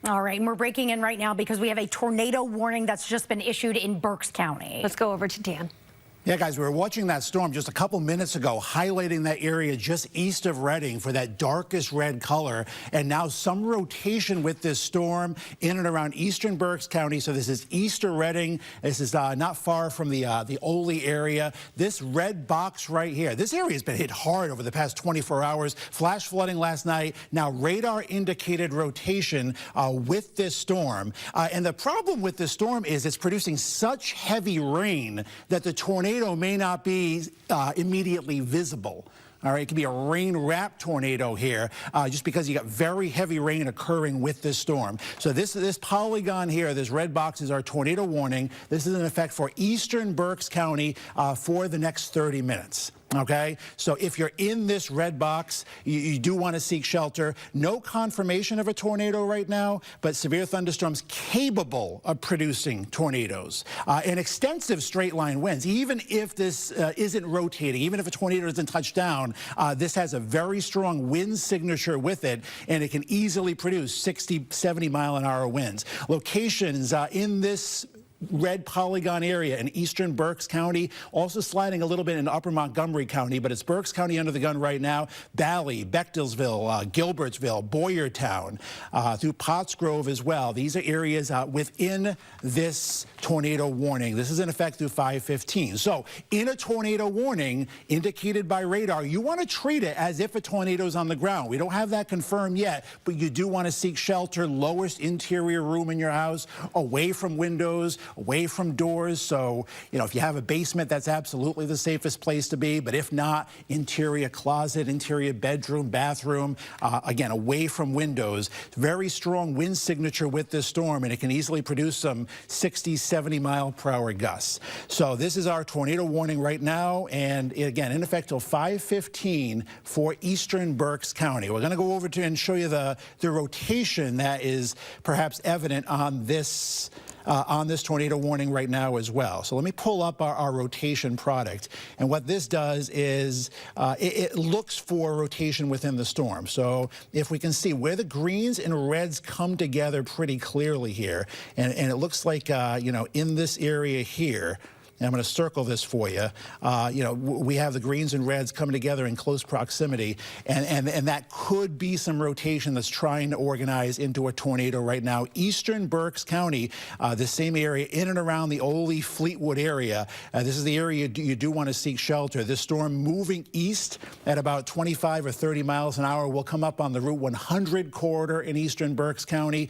All right, and we're breaking in right now because we have a tornado warning that's just been issued in Berks County. Let's go over to Dan. Yeah, guys, we were watching that storm just a couple minutes ago, highlighting that area just east of Reading for that darkest red color. And now some rotation with this storm in and around eastern Berks County. So this is east of Reading. This is not far from the Ole area. This red box right here, this area has been hit hard over the past 24 hours. Flash flooding last night. Now radar indicated rotation with this storm. And the problem with this storm is it's producing such heavy rain that the tornado may not be immediately visible. All right, it could be a rain-wrapped tornado here, just because you got very heavy rain occurring with this storm. So this polygon here, this red box, is our tornado warning. This is in effect for eastern Berks County for the next 30 minutes. Okay, so if you're in this red box, you do want to seek shelter. No confirmation of a tornado right now, but severe thunderstorms capable of producing tornadoes and extensive straight line winds. Even if this isn't rotating, even if a tornado doesn't touch down, this has a very strong wind signature with it, and it can easily produce 60, 70 mile an hour winds. Locations in this red polygon area in eastern Berks County, also sliding a little bit in upper Montgomery County, but it's Berks County under the gun right now. Bally, Bechtelsville, Gilbertsville, Boyertown, through Pottsgrove as well. These are areas within this tornado warning. This is in effect through 5:15. So in a tornado warning indicated by radar, you want to treat it as if a tornado is on the ground. We don't have that confirmed yet, but you do want to seek shelter, lowest interior room in your house, away from windows, away from doors. So, you know, if you have a basement, that's absolutely the safest place to be. But if not, interior closet, interior bedroom, bathroom, again, away from windows. Very strong wind signature with this storm, and it can easily produce some 60, 70 mile per hour gusts. So this is our tornado warning right now, and again, in effect till 5:15 for eastern Berks County. We're going to go over to and show you the rotation that is perhaps evident on this tornado warning right now as well. So let me pull up our rotation product. And what this does is it looks for rotation within the storm. So if we can see where the greens and reds come together pretty clearly here, and it looks like, you know, in this area here, and I'm going to circle this for you. You know, we have the greens and reds coming together in close proximity, and that could be some rotation that's trying to organize into a tornado right now. Eastern Berks County, the same area in and around the Ole Fleetwood area. This is the area you do want to seek shelter. This storm moving east at about 25 or 30 miles an hour will come up on the Route 100 corridor in eastern Berks County.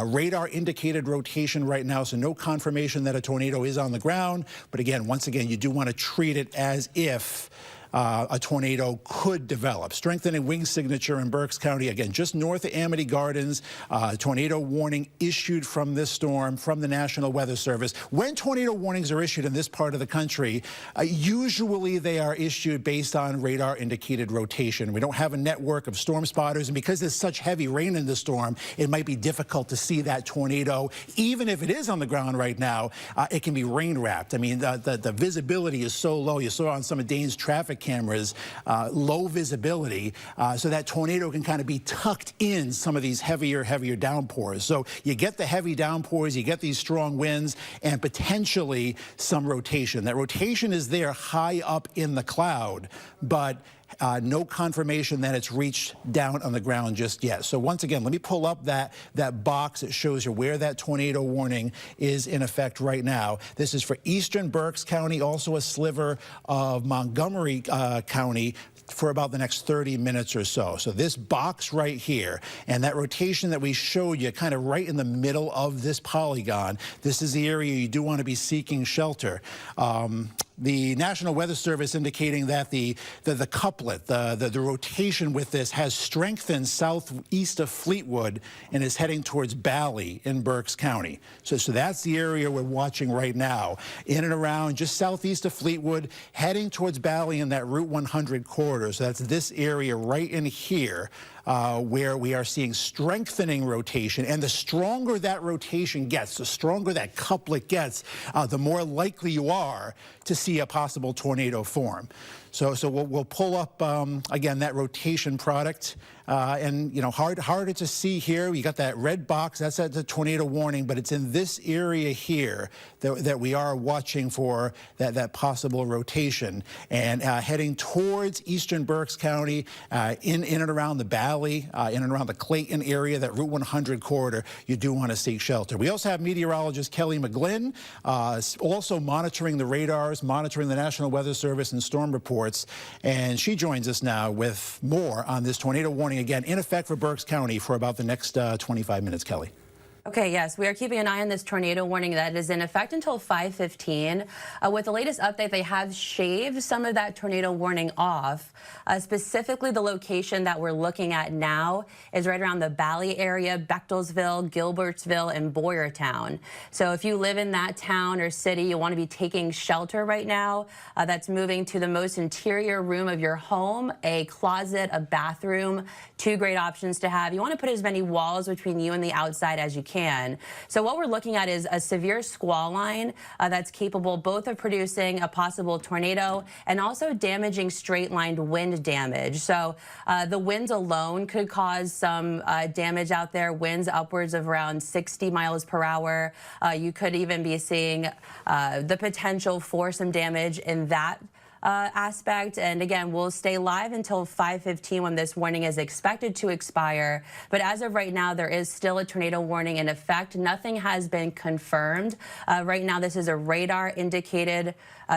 Radar indicated rotation right now, so no confirmation that a tornado is on the ground. But again, once again, you do want to treat it as if a tornado could develop. Strengthening wing signature in Berks County, again, just north of Amity Gardens. Tornado warning issued from this storm from the National Weather Service. When tornado warnings are issued in this part of the country, usually they are issued based on radar indicated rotation. We don't have a network of storm spotters, and because there's such heavy rain in the storm, it might be difficult to see that tornado. Even if it is on the ground right now, it can be rain wrapped. I mean, the visibility is so low. You saw on some of Dane's traffic cameras, low visibility, so that tornado can kind of be tucked in some of these heavier downpours. So you get the heavy downpours, you get these strong winds, and potentially some rotation. That rotation is there high up in the cloud, but no confirmation that it's reached down on the ground just yet. So once again, let me pull up that box that shows you where that tornado warning is in effect right now. This is for eastern Berks County, also a sliver of Montgomery County, for about the next 30 minutes or so. So this box right here, and that rotation that we showed you kind of right in the middle of this polygon, this is the area you do want to be seeking shelter. The National Weather Service indicating that the couplet, the rotation with this has strengthened southeast of Fleetwood and is heading towards Bally in Berks County. So that's the area we're watching right now, in and around just southeast of Fleetwood, heading towards Bally in that Route 100 corridor. So that's this area right in here. Where we are seeing strengthening rotation, and the stronger that rotation gets, the stronger that couplet gets, the more likely you are to see a possible tornado form. So we'll pull up, again, that rotation product. and harder to see here. You got that red box, that's at the tornado warning, but it's in this area here that we are watching for that possible rotation. And heading towards eastern Berks County, in and around the Valley, in and around the Clayton area, that Route 100 corridor, you do want to seek shelter. We also have meteorologist Kelly McGlynn also monitoring the radars, monitoring the National Weather Service and storm reports, and she joins us now with more on this tornado warning, again, in effect for Berks County for about the next 25 minutes, Kelly. Okay, yes, we are keeping an eye on this tornado warning that is in effect until 5:15. With the latest update, they have shaved some of that tornado warning off. Specifically, the location that we're looking at now is right around the Valley area, Bechtelsville, Gilbertsville, and Boyertown. So if you live in that town or city, you want to be taking shelter right now. That's moving to the most interior room of your home, a closet, a bathroom, two great options to have. You want to put as many walls between you and the outside as you can. So what we're looking at is a severe squall line that's capable both of producing a possible tornado and also damaging straight-lined wind damage. So the winds alone could cause some damage out there, winds upwards of around 60 miles per hour. You could even be seeing the potential for some damage in that aspect. And again, we'll stay live until 5:15 when this warning is expected to expire. But as of right now, there is still a tornado warning in effect. Nothing has been confirmed. Right now, this is a radar indicated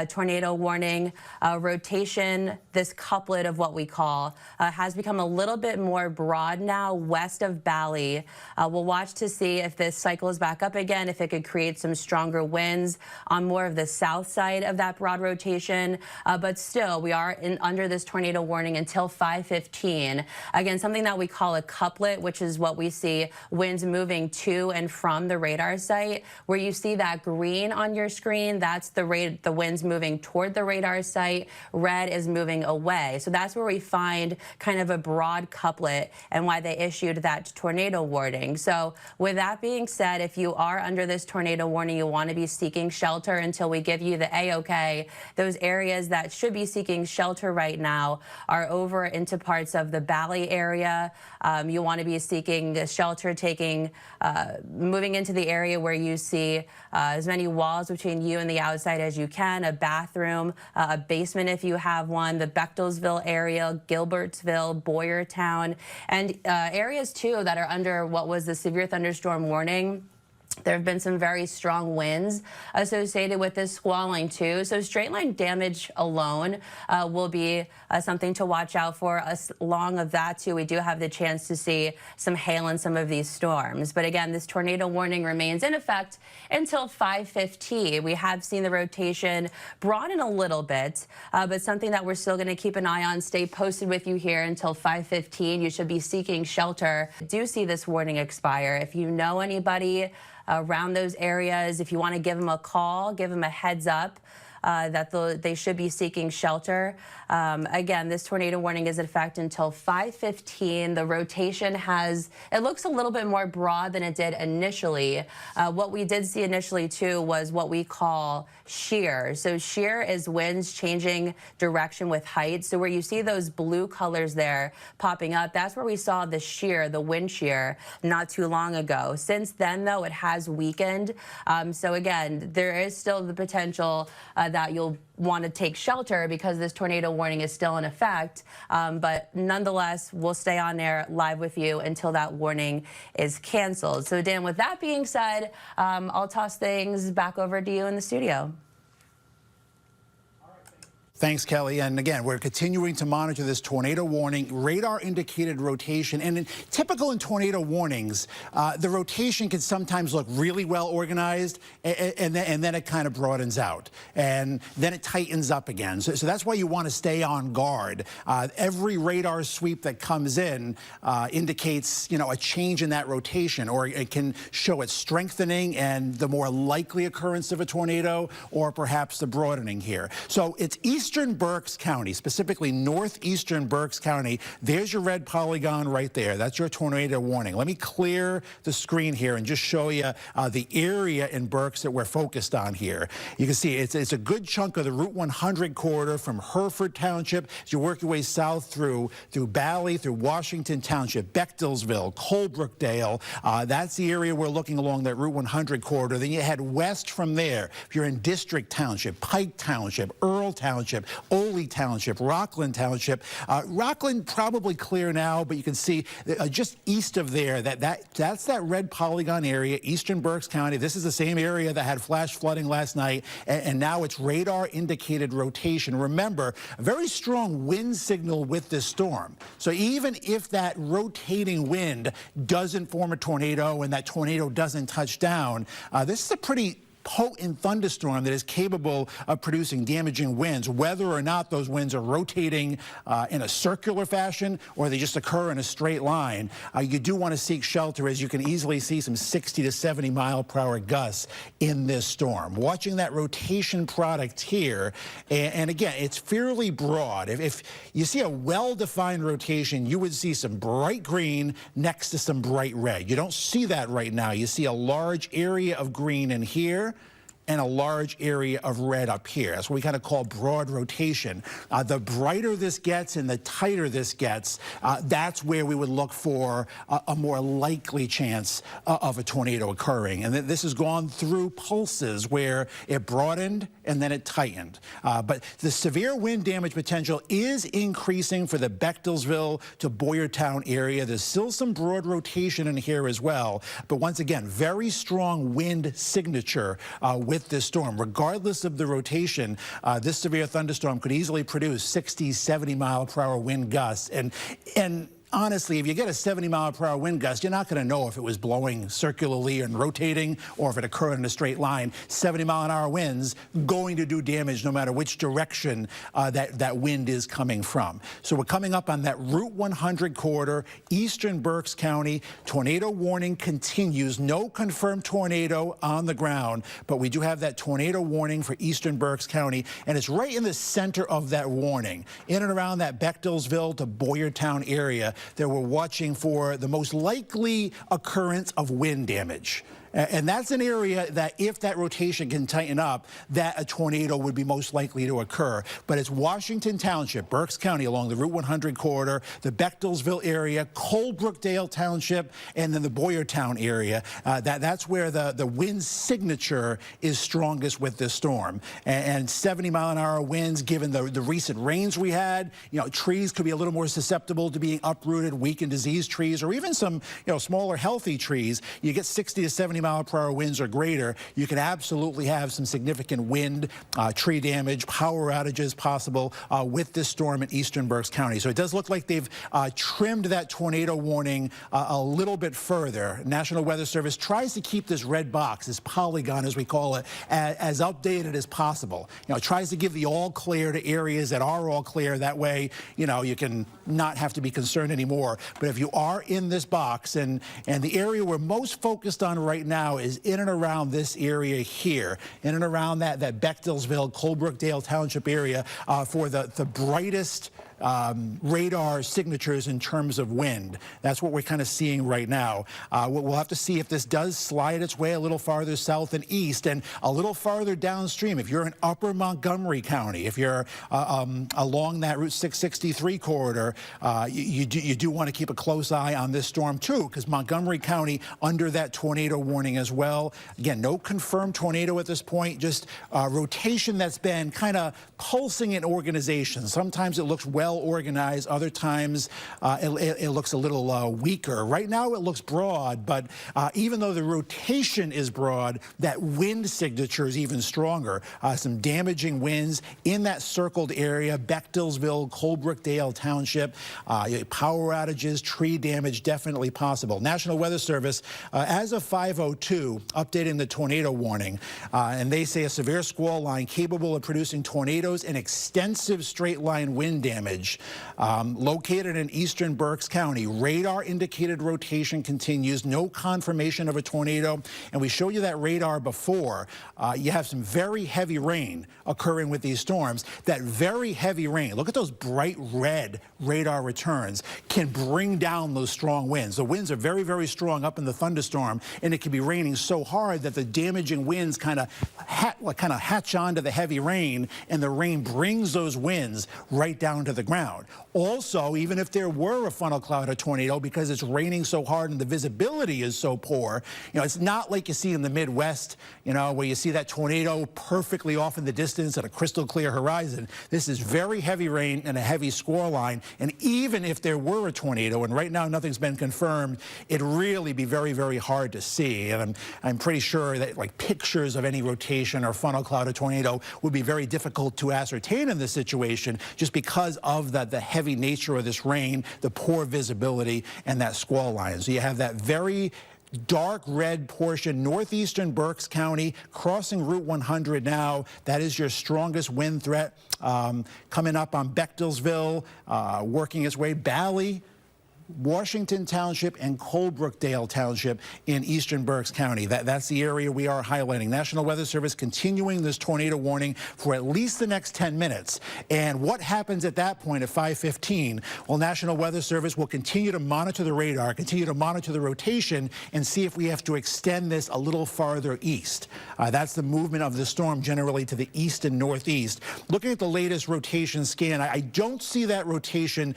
tornado warning. Rotation, this couplet of what we call, has become a little bit more broad now west of Valley. We'll watch to see if this cycles back up again, if it could create some stronger winds on more of the south side of that broad rotation. But still, we are under this tornado warning until 5:15. Again, something that we call a couplet, which is what we see winds moving to and from the radar site. Where you see that green on your screen, that's the winds moving toward the radar site. Red is moving away. So that's where we find kind of a broad couplet and why they issued that tornado warning. So with that being said, if you are under this tornado warning, you want to be seeking shelter until we give you the A-OK. Those areas that should be seeking shelter right now are over into parts of the Valley area. You want to be seeking the shelter, moving into the area where you see as many walls between you and the outside as you can, a bathroom, a basement if you have one, the Bechtelsville area, Gilbertsville, Boyertown, and areas too that are under what was the severe thunderstorm warning. There have been some very strong winds associated with this squalling too. So straight line damage alone will be something to watch out for. Along of that too, we do have the chance to see some hail in some of these storms. But again, this tornado warning remains in effect until 5:15. We have seen the rotation broaden a little bit, but something that we're still going to keep an eye on. Stay posted with you here until 5:15. You should be seeking shelter. Do see this warning expire. If you know anybody around those areas, if you want to give them a call, give them a heads up that they should be seeking shelter. Again, this tornado warning is in effect until 5:15. The rotation it looks a little bit more broad than it did initially. What we did see initially too was what we call shear. So shear is winds changing direction with height. So where you see those blue colors there popping up, that's where we saw the shear, the wind shear, not too long ago. Since then, though, it has weakened. So again, there is still the potential that you'll want to take shelter because this tornado warning is still in effect. But nonetheless, we'll stay on air live with you until that warning is canceled. So Dan, with that being said, I'll toss things back over to you in the studio. Thanks, Kelly. And again, we're continuing to monitor this tornado warning, radar indicated rotation. And typical in tornado warnings, the rotation can sometimes look really well organized and then it kind of broadens out and then it tightens up again. So that's why you want to stay on guard. Every radar sweep that comes in indicates, a change in that rotation, or it can show it strengthening and the more likely occurrence of a tornado, or perhaps the broadening here. So it's eastern eastern Berks County, specifically northeastern Berks County. There's your red polygon right there. That's your tornado warning. Let me clear the screen here and just show you the area in Berks that we're focused on here. You can see it's a good chunk of the Route 100 corridor from Hereford Township as you work your way south through Bally, through Washington Township, Bechtelsville, Colebrookdale. That's the area we're looking along that Route 100 corridor. Then you head west from there. If you're in District Township, Pike Township, Earl Township, Oley Township, Rockland Township. Rockland probably clear now, but you can see just east of there, that's that red polygon area, eastern Berks County. This is the same area that had flash flooding last night, and now it's radar indicated rotation. Remember, a very strong wind signal with this storm. So even if that rotating wind doesn't form a tornado and that tornado doesn't touch down, this is a pretty potent thunderstorm that is capable of producing damaging winds, whether or not those winds are rotating in a circular fashion or they just occur in a straight line. You do want to seek shelter, as you can easily see some 60 to 70 mile-per-hour gusts in this storm. Watching that rotation product here, and again, it's fairly broad. If you see a well-defined rotation, you would see some bright green next to some bright red. You don't see that right now. You see a large area of green in here and a large area of red up here. That's what we kind of call broad rotation. The brighter this gets and the tighter this gets, that's where we would look for a more likely chance of a tornado occurring. And this has gone through pulses where it broadened and then it tightened. But the severe wind damage potential is increasing for the Bechtelsville to Boyertown area. There's still some broad rotation in here as well. But once again, very strong wind signature with this storm. Regardless of the rotation, this severe thunderstorm could easily produce 60, 70 mile-per-hour wind gusts. And honestly, if you get a 70 mile-per-hour wind gust, you're not going to know if it was blowing circularly and rotating or if it occurred in a straight line. 70 mile-an-hour winds going to do damage no matter which direction that wind is coming from. So we're coming up on that Route 100 corridor, eastern Berks County. Tornado warning continues. No confirmed tornado on the ground, but we do have that tornado warning for eastern Berks County, and it's right in the center of that warning, in and around that Bechtelsville to Boyertown area that we're watching for the most likely occurrence of wind damage. And that's an area that if that rotation can tighten up, that a tornado would be most likely to occur. But it's Washington Township, Berks County along the Route 100 corridor, the Bechtelsville area, Colebrookdale Township, and then the Boyertown area. That's where the wind signature is strongest with this storm. And 70 mile-an-hour winds, given the recent rains we had, trees could be a little more susceptible to being uprooted, weak and diseased trees, or even some smaller healthy trees. You get 60 to 70 mile-per-hour winds or greater, you can absolutely have some significant wind, tree damage, power outages possible with this storm in eastern Berks County. So it does look like they've trimmed that tornado warning a little bit further. National Weather Service tries to keep this red box, this polygon as we call it, as updated as possible. It tries to give the all clear to areas that are all clear. That way, you can not have to be concerned anymore. But if you are in this box, and the area we're most focused on right now is in and around this area here, in and around that Bechtelsville, Colebrookdale Township area for the brightest radar signatures in terms of wind. That's what we're kind of seeing right now. We'll have to see if this does slide its way a little farther south and east and a little farther downstream. If you're in upper Montgomery County, if you're along that Route 663 corridor, you do want to keep a close eye on this storm too, because Montgomery County under that tornado warning as well. Again, no confirmed tornado at this point, just rotation that's been kind of pulsing in organization. Sometimes it looks well organized, other times it looks a little weaker. Right now it looks broad, but even though the rotation is broad, that wind signature is even stronger. Some damaging winds in that circled area, Bechtelsville, Colebrookdale Township, power outages, tree damage definitely possible. National Weather Service, as of 5:02, updating the tornado warning, and they say a severe squall line capable of producing tornadoes and extensive straight line wind damage. damage. Located in eastern Berks County, radar indicated rotation continues. No confirmation of a tornado. And we showed you that radar before. You have some very heavy rain occurring with these storms. That very heavy rain, look at those bright red radar returns, can bring down those strong winds. The winds are very, very strong up in the thunderstorm, and it can be raining so hard that the damaging winds kind of hatch onto the heavy rain, and the rain brings those winds right down to the ground. Also, even if there were a funnel cloud or tornado, because it's raining so hard and the visibility is so poor, it's not like you see in the Midwest, where you see that tornado perfectly off in the distance at a crystal clear horizon. This is very heavy rain and a heavy score line, and even if there were a tornado, and right now nothing's been confirmed, it'd really be very, very hard to see. And I'm pretty sure that pictures of any rotation or funnel cloud or tornado would be very difficult to ascertain in this situation, just because of the heavy nature of this rain, the poor visibility, and that squall line. So you have that very dark red portion, northeastern Berks County, crossing Route 100 now. That is your strongest wind threat. Coming up on Bechtelsville, working its way, Bally, Washington Township, and Colebrookdale Township in eastern Berks County. That's the area we are highlighting. National Weather Service continuing this tornado warning for at least the next 10 minutes. And what happens at that point at 5:15? Well, National Weather Service will continue to monitor the radar, continue to monitor the rotation, and see if we have to extend this a little farther east. That's the movement of the storm generally to the east and northeast. Looking at the latest rotation scan, I don't see that rotation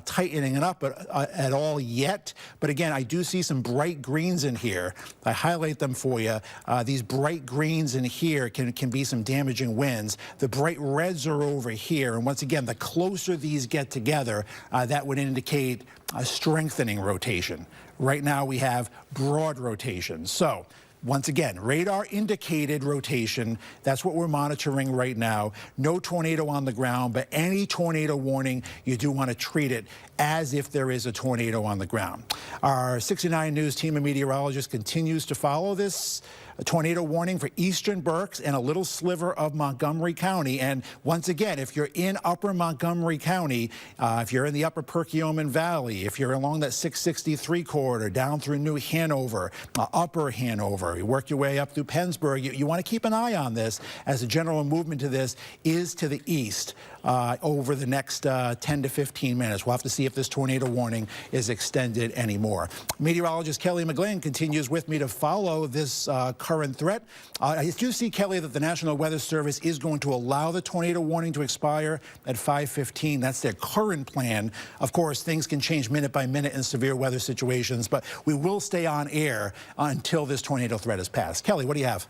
tightening it up at all yet. But again, I do see some bright greens in here. I highlight them for you. These bright greens in here can be some damaging winds. The bright reds are over here. And once again, the closer these get together, that would indicate a strengthening rotation. Right now we have broad rotation. So once again, radar indicated rotation. That's what we're monitoring right now. No tornado on the ground, but any tornado warning, you do want to treat it as if there is a tornado on the ground. Our 69 News team of meteorologists continues to follow this tornado warning for eastern Berks and a little sliver of Montgomery County. And once again, if you're in upper Montgomery County, if you're in the upper Perkiomen Valley, if you're along that 663 corridor down through New Hanover, upper Hanover, you work your way up through Pennsburg, you want to keep an eye on this, as the general movement to this is to the east over the next 10 to 15 minutes. We'll have to see if this tornado warning is extended anymore. Meteorologist Kelly McGlynn continues with me to follow this current threat. I do see, Kelly, that the National Weather Service is going to allow the tornado warning to expire at 5:15. That's their current plan. Of course, things can change minute by minute in severe weather situations, but we will stay on air until this tornado threat is passed. Kelly, what do you have?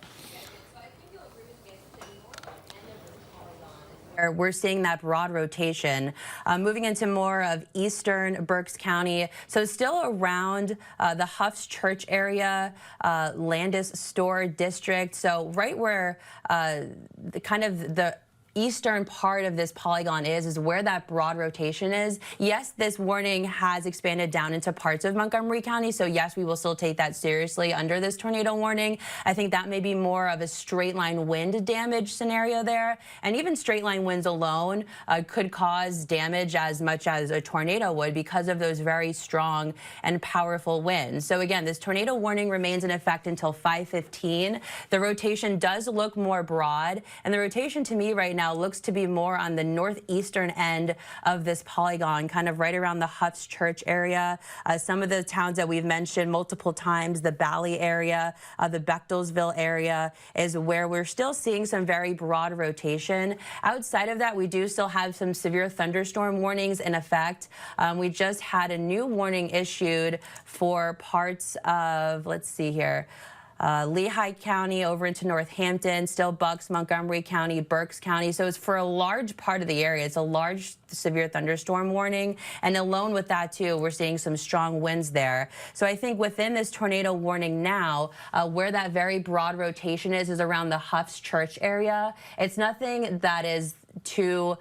We're seeing that broad rotation. Moving into more of eastern Berks County. So still around the Huff's Church area, Landis Store District. So right where the eastern part of this polygon is where that broad rotation is. Yes, this warning has expanded down into parts of Montgomery County, so yes, we will still take that seriously under this tornado warning. I think that may be more of a straight line wind damage scenario there, and even straight line winds alone could cause damage as much as a tornado would because of those very strong and powerful winds. So again, this tornado warning remains in effect until 5:15. The rotation does look more broad, and the rotation to me right now looks to be more on the northeastern end of this polygon, kind of right around the Huff's Church area. Some of the towns that we've mentioned multiple times, the Bally area, the Bechtelsville area, is where we're still seeing some very broad rotation. Outside of that, we do still have some severe thunderstorm warnings in effect. We just had a new warning issued for parts of, let's see here, Lehigh County over into Northampton, still Bucks, Montgomery County, Berks County. So it's for a large part of the area. It's a large severe thunderstorm warning. And alone with that, too, we're seeing some strong winds there. So I think within this tornado warning now, where that very broad rotation is around the Huff's Church area. It's nothing that is too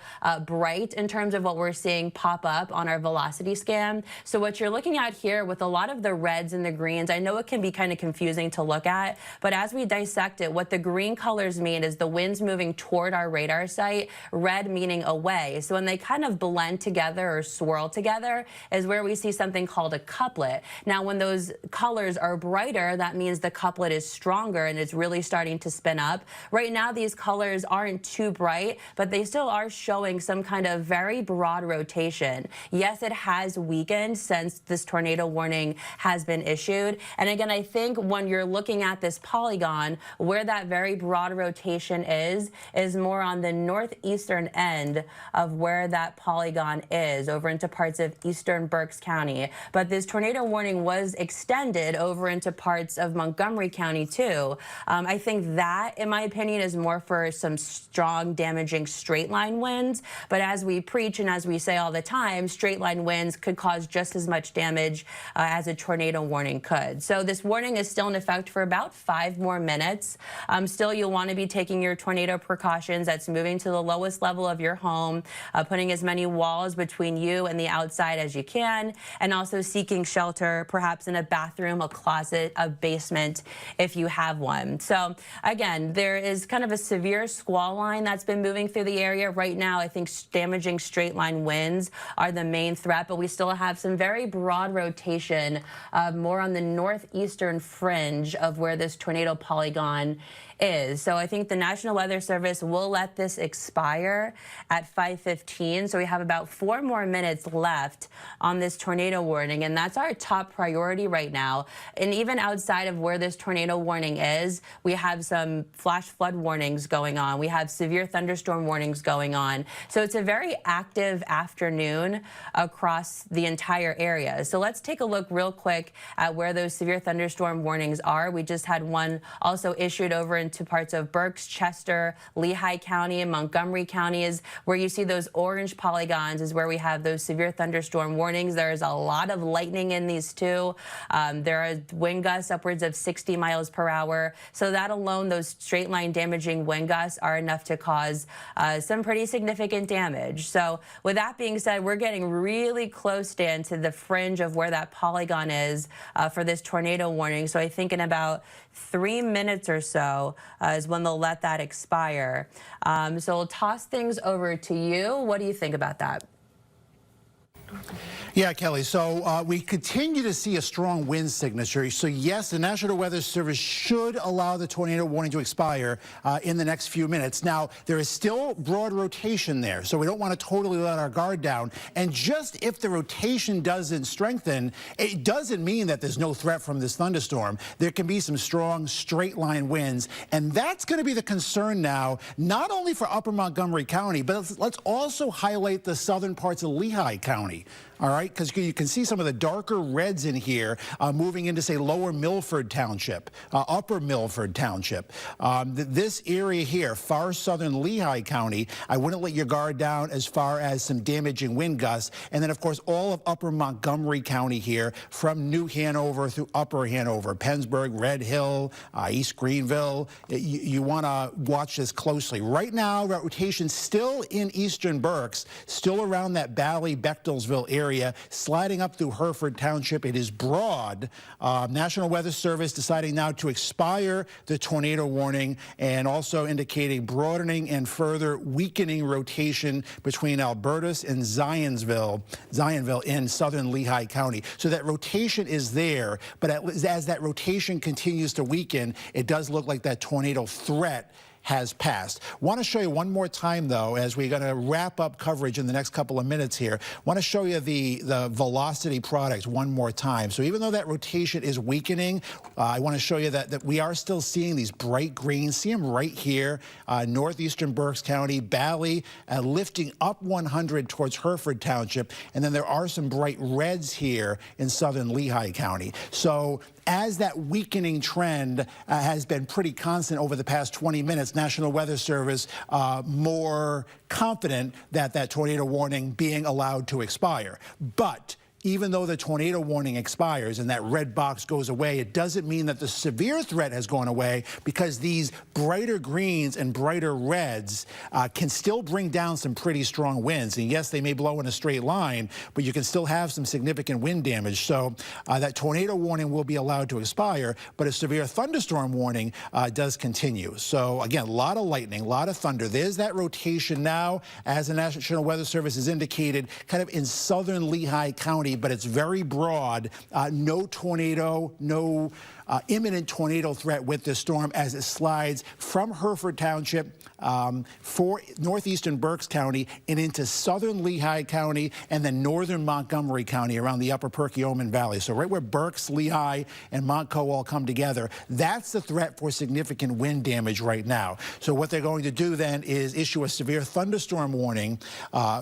bright in terms of what we're seeing pop up on our velocity scan. So what you're looking at here with a lot of the reds and the greens, I know it can be kind of confusing to look at, but as we dissect it, what the green colors mean is the wind's moving toward our radar site, red meaning away. So when they kind of blend together or swirl together is where we see something called a couplet. Now, when those colors are brighter, that means the couplet is stronger and it's really starting to spin up. Right now, these colors aren't too bright, but they still are showing some kind of very broad rotation. Yes, it has weakened since this tornado warning has been issued. And again, I think when you're looking at this polygon, where that very broad rotation is more on the northeastern end of where that polygon is, over into parts of eastern Berks County. But this tornado warning was extended over into parts of Montgomery County too. I think that, in my opinion, is more for some strong, damaging straight line winds. But as we preach and as we say all the time, straight line winds could cause just as much damage as a tornado warning could. So this warning is still in effect for about 5 more minutes. Still, you'll want to be taking your tornado precautions. That's moving to the lowest level of your home, putting as many walls between you and the outside as you can, and also seeking shelter, perhaps in a bathroom, a closet, a basement, if you have one. So again, there is kind of a severe squall line that's been moving through the area. Right now, I think damaging straight line winds are the main threat, but we still have some very broad rotation, more on the northeastern fringe of where this tornado polygon is. So I think the National Weather Service will let this expire at 5:15. So we have about 4 more minutes left on this tornado warning, and that's our top priority right now. And even outside of where this tornado warning is, we have some flash flood warnings going on. We have severe thunderstorm warnings going on. So it's a very active afternoon across the entire area. So let's take a look real quick at where those severe thunderstorm warnings are. We just had one also issued over into parts of Berks, Chester, Lehigh County, and Montgomery counties. Where you see those orange polygons is where we have those severe thunderstorm warnings. There's a lot of lightning in these too. There are wind gusts upwards of 60 miles per hour. So that alone, those straight line damaging wind gusts are enough to cause some pretty significant damage. So with that being said, we're getting really close, Dan, to the fringe of where that polygon is for this tornado warning. So I think in about 3 minutes or so is when they'll let that expire. So I'll toss things over to you. What do you think about that? Yeah, Kelly, so we continue to see a strong wind signature. So yes, the National Weather Service should allow the tornado warning to expire in the next few minutes. Now, there is still broad rotation there, so we don't want to totally let our guard down. And just if the rotation doesn't strengthen, it doesn't mean that there's no threat from this thunderstorm. There can be some strong straight line winds, and that's going to be the concern now, not only for Upper Montgomery County, but let's also highlight the southern parts of Lehigh County. All right, because you can see some of the darker reds in here moving into, say, Lower Milford Township, Upper Milford Township. This area here, far southern Lehigh County, I wouldn't let your guard down as far as some damaging wind gusts. And then, of course, all of Upper Montgomery County here, from New Hanover through Upper Hanover, Pennsburg, Red Hill, East Greenville. You want to watch this closely. Right now, rotation still in eastern Berks, still around that Bally-Bechtelsville area, sliding up through Hereford Township. It is broad. National Weather Service deciding now to expire the tornado warning and also indicating broadening and further weakening rotation between Albertus and Zionville in southern Lehigh County. So that rotation is there, but as that rotation continues to weaken, it does look like that tornado threat has passed. Want to show you one more time, though, as we're going to wrap up coverage in the next couple of minutes here. Want to show you the velocity products one more time. So even though that rotation is weakening, I want to show you that we are still seeing these bright greens. See them right here, northeastern Berks County, Bally, lifting up 100 towards Hereford Township, and then there are some bright reds here in southern Lehigh County. So as that weakening trend has been pretty constant over the past 20 minutes, National Weather Service more confident that that tornado warning being allowed to expire. But even though the tornado warning expires and that red box goes away, it doesn't mean that the severe threat has gone away, because these brighter greens and brighter reds can still bring down some pretty strong winds. And yes, they may blow in a straight line, but you can still have some significant wind damage. So that tornado warning will be allowed to expire, but a severe thunderstorm warning does continue. So again, a lot of lightning, a lot of thunder. There's that rotation now, as the National Weather Service has indicated, kind of in southern Lehigh County, but it's very broad. No tornado, no imminent tornado threat with this storm as it slides from Hereford Township for northeastern Berks County and into southern Lehigh County and then northern Montgomery County around the upper Perkiomen Valley. So right where Berks, Lehigh, and Montco all come together, that's the threat for significant wind damage right now. So what they're going to do then is issue a severe thunderstorm warning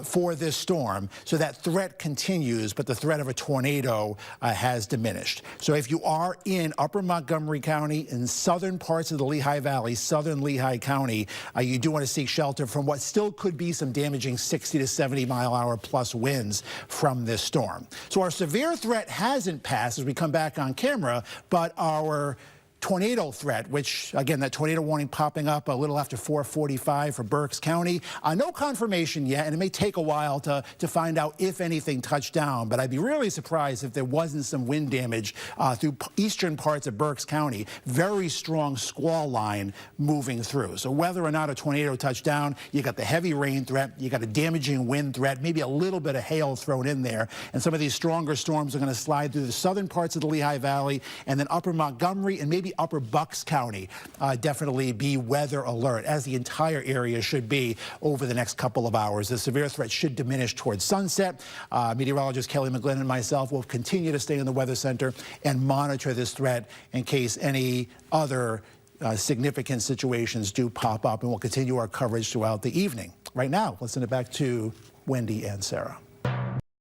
for this storm, so that threat continues, but the threat of a tornado has diminished. So if you are in upper Montgomery County and southern parts of the Lehigh Valley, southern Lehigh County, you do want to seek shelter from what still could be some damaging 60 to 70 mile-an-hour plus winds from this storm. So our severe threat hasn't passed as we come back on camera, but our tornado threat, which, again, that tornado warning popping up a little after 4:45 for Berks County. No confirmation yet, and it may take a while to find out if anything touched down, but I'd be really surprised if there wasn't some wind damage through eastern parts of Berks County. Very strong squall line moving through. So whether or not a tornado touched down, you got the heavy rain threat, you got a damaging wind threat, maybe a little bit of hail thrown in there, and some of these stronger storms are going to slide through the southern parts of the Lehigh Valley and then upper Montgomery and maybe upper Bucks County. Definitely be weather alert, as the entire area should be over the next couple of hours. The severe threat should diminish towards sunset. Meteorologist Kelly McGlynn and myself will continue to stay in the Weather Center and monitor this threat in case any other significant situations do pop up, and we'll continue our coverage throughout the evening. Right now, let's send it back to Wendy and Sarah.